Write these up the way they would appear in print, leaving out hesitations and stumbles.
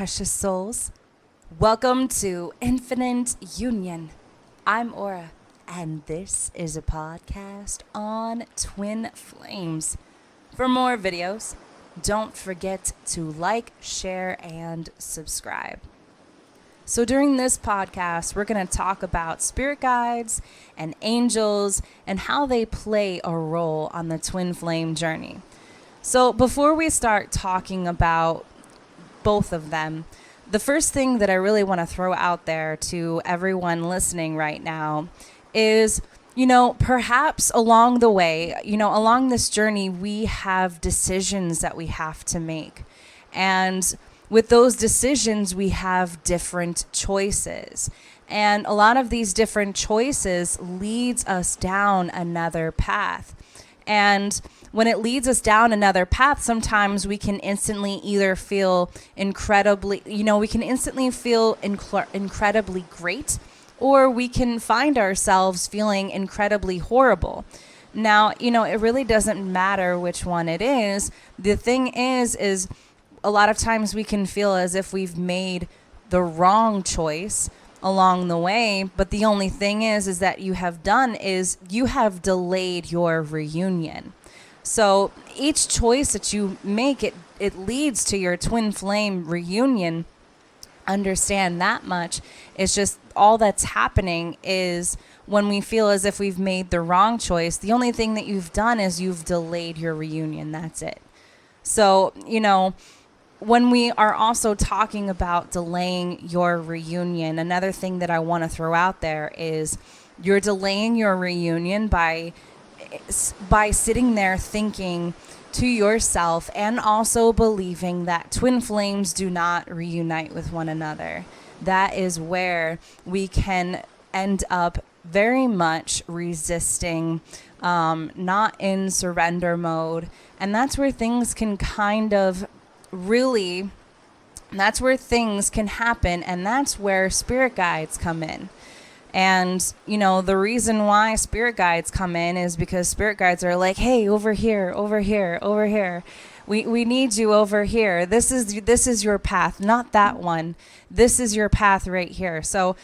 precious souls. Welcome to Infinite Union. I'm Aura, and this is a podcast on twin flames. For more videos, don't forget to like, share, and subscribe. So during this podcast, we're going to talk about spirit guides and angels and how they play a role on the twin flame journey. So before we start talking about both of them, the first thing that I really want to throw out there to everyone listening right now is, perhaps along the way, along this journey, we have decisions that we have to make. And with those decisions, we have different choices. And a lot of these different choices leads us down another path. And when it leads us down another path, sometimes we can instantly either feel incredibly great, or we can find ourselves feeling incredibly horrible. Now, it really doesn't matter which one it is. The thing is a lot of times we can feel as if we've made the wrong choice along the way, but the only thing is that you have delayed your reunion. So each choice that you make, it leads to your twin flame reunion. Understand that much. It's just all that's happening is when we feel as if we've made the wrong choice, the only thing that you've done is you've delayed your reunion. That's it. So, when we are also talking about delaying your reunion, another thing that I want to throw out there is you're delaying your reunion by sitting there thinking to yourself and also believing that twin flames do not reunite with one another. That is where we can end up very much resisting, not in surrender mode. And that's where things can that's where things can happen, and that's where spirit guides come in. And, the reason why spirit guides come in is because spirit guides are like, hey, over here, over here, over here. We need you over here. This is your path, not that one. This is your path right here. So,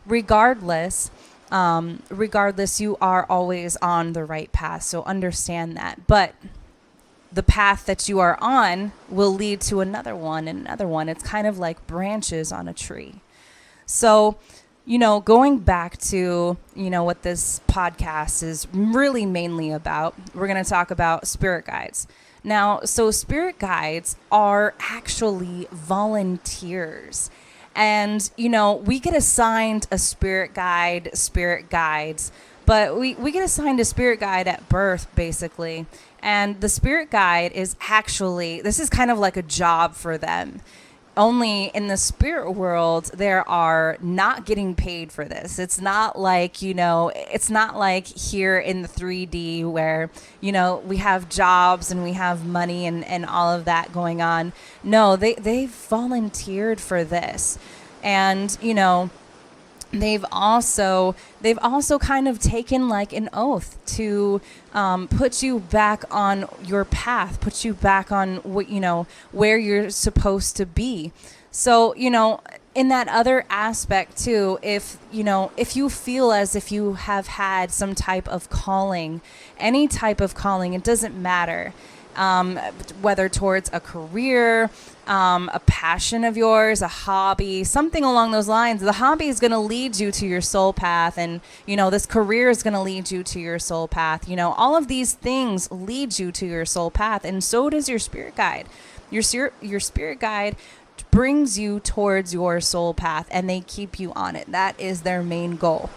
regardless, you are always on the right path. So understand that. But the path that you are on will lead to another one and another one. It's kind of like branches on a tree. So, going back to, what this podcast is really mainly about, we're going to talk about spirit guides. Now, so spirit guides are actually volunteers. And, we get assigned a spirit guides, but we get assigned a spirit guide at birth, basically. And the spirit guide is actually, this is kind of like a job for them. Only in the spirit world, there are not getting paid for this. It's not like, it's not like here in the 3D where, we have jobs and we have money and all of that going on. No, they've volunteered for this. And, they've also kind of taken like an oath to put you back on your path, put you back on what, where you're supposed to be. So, in that other aspect too, if you feel as if you have had some type of calling, any type of calling, it doesn't matter. Whether towards a career, a passion of yours, a hobby, something along those lines. The hobby is going to lead you to your soul path, and this career is going to lead you to your soul path. All of these things lead you to your soul path, and so does your spirit guide. Your spirit guide brings you towards your soul path, and they keep you on it. That is their main goal.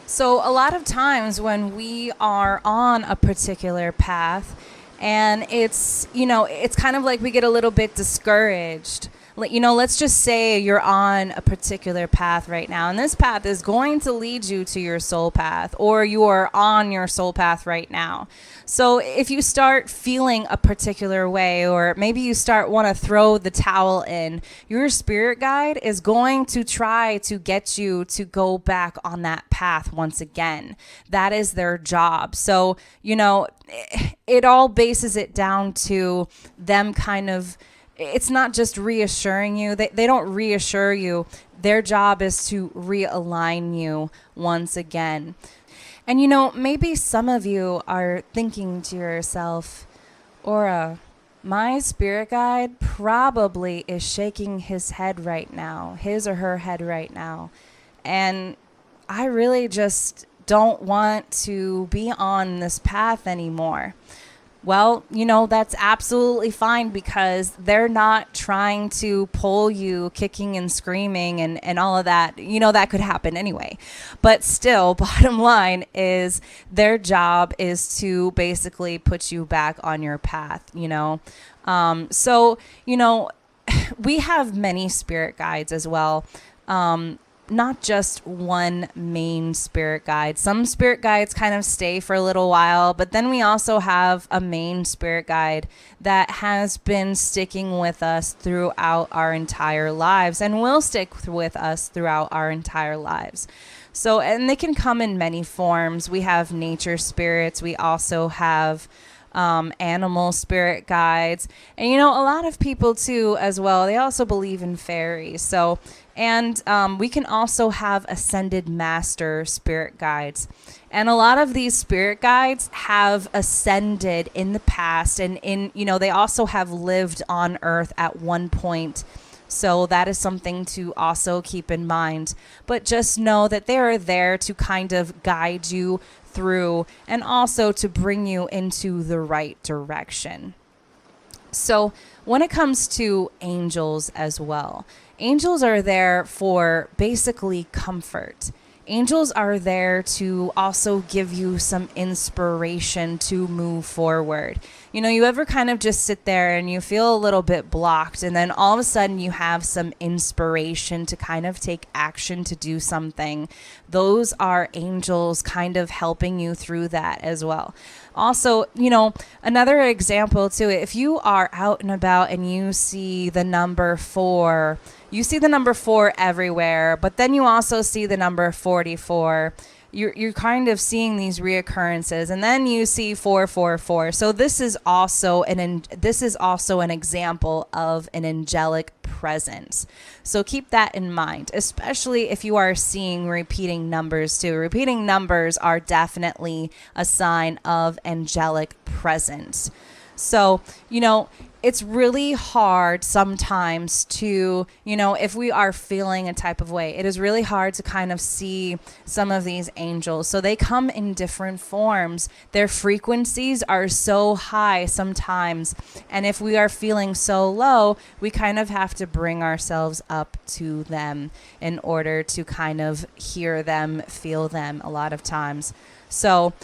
So a lot of times when we are on a particular path, and it's kind of like we get a little bit discouraged. Let's just say you're on a particular path right now, and this path is going to lead you to your soul path, or you are on your soul path right now. So if you start feeling a particular way, or maybe you want to throw the towel in, your spirit guide is going to try to get you to go back on that path once again. That is their job. So, it all bases it down to them kind of it's not just reassuring you. They don't reassure you. Their job is to realign you once again. And maybe some of you are thinking to yourself, Aura, my spirit guide probably is shaking his head right now, his or her head right now. And I really just don't want to be on this path anymore. Well, that's absolutely fine, because they're not trying to pull you kicking and screaming and all of that. That could happen anyway. But still, bottom line is their job is to basically put you back on your path, So, we have many spirit guides as well. Not just one main spirit guide. Some spirit guides kind of stay for a little while, but then we also have a main spirit guide that has been sticking with us throughout our entire lives and will stick with us throughout our entire lives. So, and they can come in many forms. We have nature spirits. We also have animal spirit guides. And, a lot of people too, as well, they also believe in fairies. So, and we can also have ascended master spirit guides. And a lot of these spirit guides have ascended in the past, and they also have lived on Earth at one point. So that is something to also keep in mind. But just know that they are there to kind of guide you through and also to bring you into the right direction. So when it comes to angels as well, angels are there for basically comfort. Angels are there to also give you some inspiration to move forward. You ever kind of just sit there and you feel a little bit blocked, and then all of a sudden you have some inspiration to kind of take action to do something. Those are angels kind of helping you through that as well. Also, another example too, if you are out and about and you see the number 4, you see the number 4 everywhere, but then you also see the number 44. You're kind of seeing these reoccurrences, and then you see 444. So this is also an example of an angelic presence. So keep that in mind, especially if you are seeing repeating numbers too. Repeating numbers are definitely a sign of angelic presence. So, it's really hard sometimes to, if we are feeling a type of way, it is really hard to kind of see some of these angels. So they come in different forms. Their frequencies are so high sometimes. And if we are feeling so low, we kind of have to bring ourselves up to them in order to kind of hear them, feel them a lot of times. So,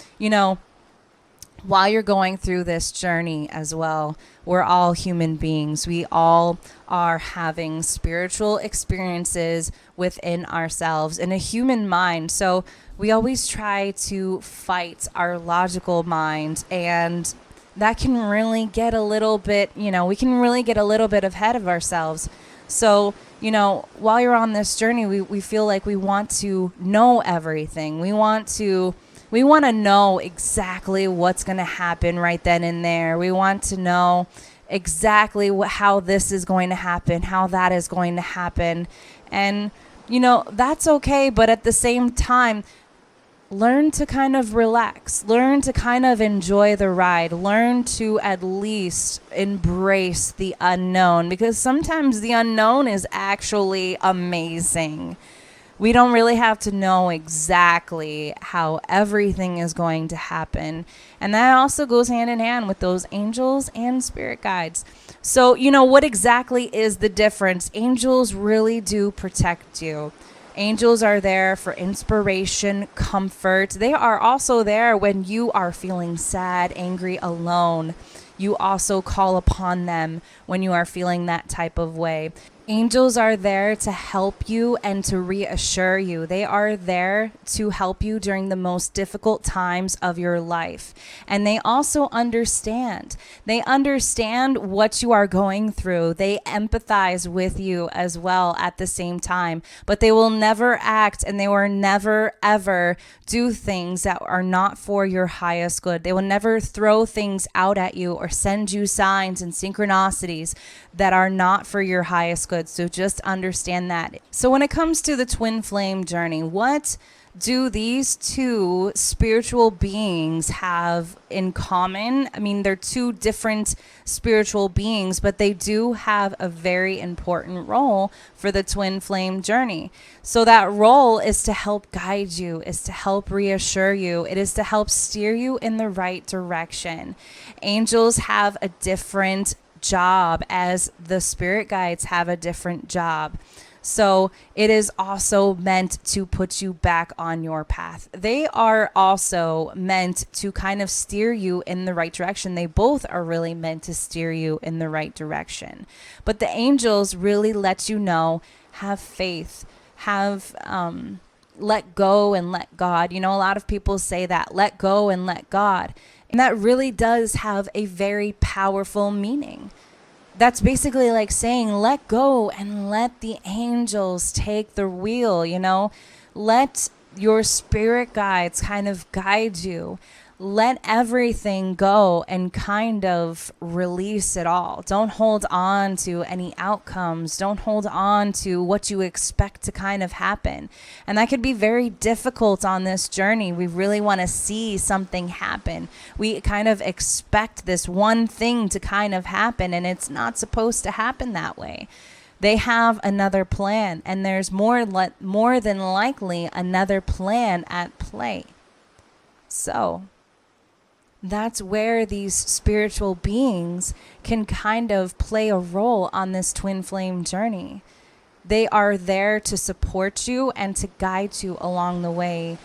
while you're going through this journey as well, we're all human beings. We all are having spiritual experiences within ourselves in a human mind. So we always try to fight our logical mind, and that can really get a little bit, we can really get a little bit ahead of ourselves. So, while you're on this journey, we feel like we want to know everything. We want to know exactly what's going to happen right then and there. We want to know exactly how this is going to happen, how that is going to happen. And, that's okay. But at the same time, learn to kind of relax. Learn to kind of enjoy the ride. Learn to at least embrace the unknown, because sometimes the unknown is actually amazing. We don't really have to know exactly how everything is going to happen. And that also goes hand in hand with those angels and spirit guides. So, what exactly is the difference? Angels really do protect you. Angels are there for inspiration, comfort. They are also there when you are feeling sad, angry, alone. You also call upon them when you are feeling that type of way. Angels are there to help you and to reassure you. They are there to help you during the most difficult times of your life. And they also understand. They understand what you are going through. They empathize with you as well at the same time. But they will never act, and they will never, ever do things that are not for your highest good. They will never throw things out at you or send you signs and synchronicities that are not for your highest good. So just understand that. So when it comes to the twin flame journey, what do these two spiritual beings have in common? I mean, they're two different spiritual beings, but they do have a very important role for the twin flame journey. So that role is to help guide you, is to help reassure you. It is to help steer you in the right direction. Angels have a different job, as the spirit guides have a different job. So it is also meant to put you back on your path. They are also meant to kind of steer you in the right direction. They both are really meant to steer you in the right direction. But the angels really let you know, have faith, have let go and let God. You know, a lot of people say that, let go and let God. And that really does have a very powerful meaning. That's basically like saying, let go and let the angels take the wheel, you know? Let your spirit guides kind of guide you. Let everything go and kind of release it all. Don't hold on to any outcomes. Don't hold on to what you expect to kind of happen. And that could be very difficult on this journey. We really want to see something happen. We kind of expect this one thing to kind of happen, and it's not supposed to happen that way. They have another plan, and there's more than likely another plan at play. So that's where these spiritual beings can kind of play a role on this twin flame journey. They are there to support you and to guide you along the way